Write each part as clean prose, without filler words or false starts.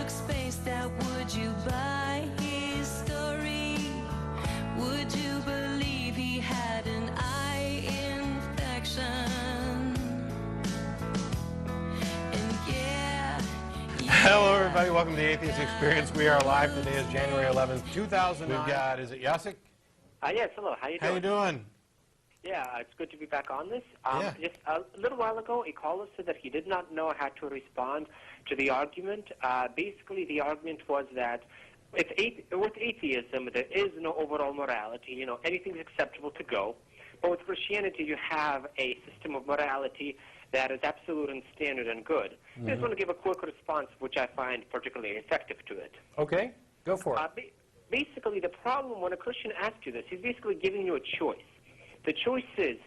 look spaced out, would you buy his story? Would you believe he had an eye infection? And yeah. Hello, everybody. Welcome to the Atheist Experience. We are live. Today is January 11th, 2009. We've got, is it Jacek? Yes, hello. How you doing? How you doing? Yeah, it's good to be back on this. Yeah. Just a little while ago, a caller said that he did not know how to respond to the argument. Basically, the argument was that with atheism, there is no overall morality. You know, anything's acceptable to go. But with Christianity, you have a system of morality that is absolute and standard and good. I just want to give a quick response, which I find particularly effective to it. Okay, go for it. Basically, the problem when a Christian asks you this, he's basically giving you a choice. The choice is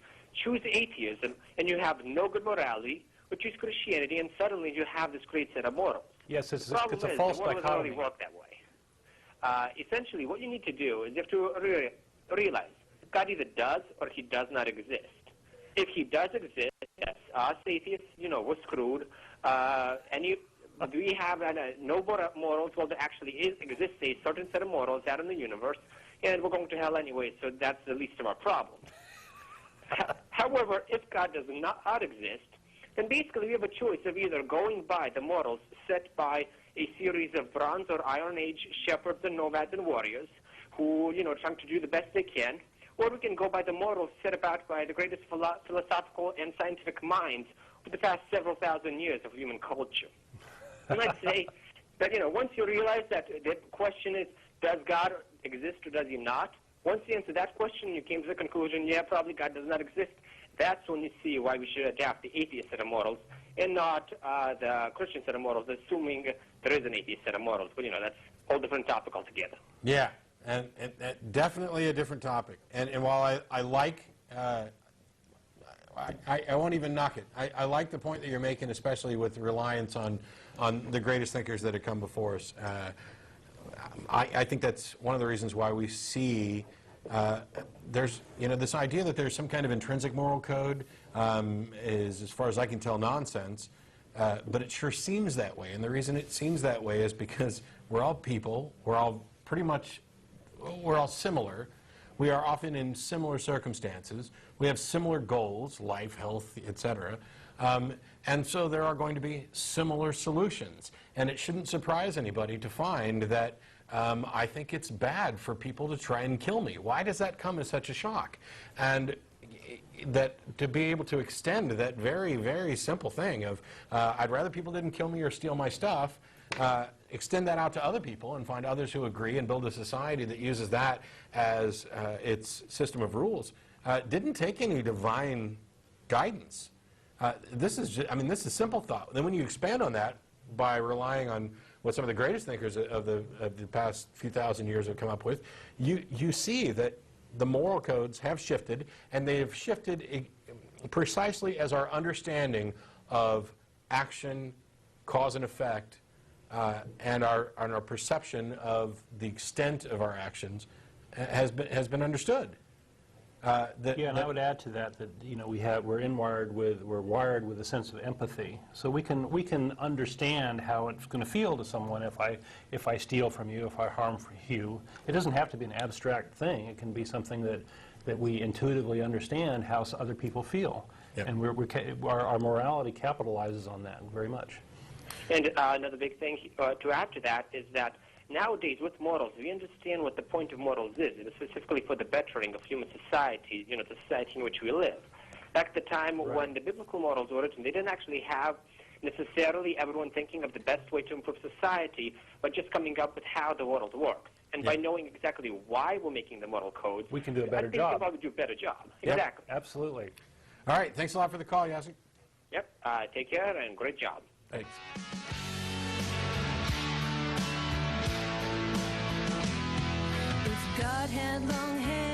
choose atheism, and you have no good morality, or choose Christianity, and suddenly you have this great set of morals. Yes, it's a false false dichotomy. The world doesn't dichotomy. really work that way. Essentially, what you need to do is you have to realize God either does or he does not exist. If he does exist, yes, us atheists, you know, we're screwed. We have no morals. Well, there actually exists a certain set of morals out in the universe, and we're going to hell anyway, so that's the least of our problems. However, if God does not exist, then basically we have a choice of either going by the morals set by a series of Bronze or Iron Age shepherds and nomads and warriors who, you know, trying to do the best they can, or we can go by the morals set about by the greatest philosophical and scientific minds for the past several thousand years of human culture. And I'd say that, you know, once you realize that the question is, does God exist or does he not? Once you answer that question, you came to the conclusion, yeah, probably God does not exist. That's when you see why we should adapt the atheist set of morals and not the Christian set of morals, assuming there is an atheist set of morals. But, you know, that's a whole different topic altogether. Yeah, and definitely a different topic. And while I like, I won't even knock it. I like the point that you're making, especially with reliance on the greatest thinkers that have come before us. I think that's one of the reasons why we see there's, you know, this idea that there's some kind of intrinsic moral code is, as far as I can tell, nonsense. But it sure seems that way. And the reason it seems that way is because we're all people. We're all similar. We are often in similar circumstances. We have similar goals, life, health, etc. And so there are going to be similar solutions. And it shouldn't surprise anybody to find that I think it's bad for people to try and kill me. Why does that come as such a shock? And that to be able to extend that very, very simple thing of I'd rather people didn't kill me or steal my stuff, extend that out to other people and find others who agree and build a society that uses that as its system of rules, didn't take any divine guidance. This is just, I mean, this is simple thought. Then when you expand on that by relying on what some of the greatest thinkers of the past few thousand years have come up with, you see that the moral codes have shifted, and they have shifted precisely as our understanding of action, cause and effect, and our perception of the extent of our actions has been understood. And I would add to that you know we're wired with a sense of empathy, so we can understand how it's going to feel to someone if I steal from you, if I harm you. It doesn't have to be an abstract thing. It can be something that we intuitively understand how other people feel, Yep. and our morality capitalizes on that very much. And another big thing to add to that is that nowadays, with morals, we understand what the point of morals is. It is specifically for the bettering of human society, you know, the society in which we live. Back at the time when the biblical morals were written, they didn't actually have necessarily everyone thinking of the best way to improve society, but just coming up with how the world works. And by knowing exactly why we're making the moral codes, we can do a better I think job. we'll probably do a better job. Yep. Exactly. Absolutely. All right, thanks a lot for the call, Jacek. Yep. Take care and great job. Thanks. If God had long hair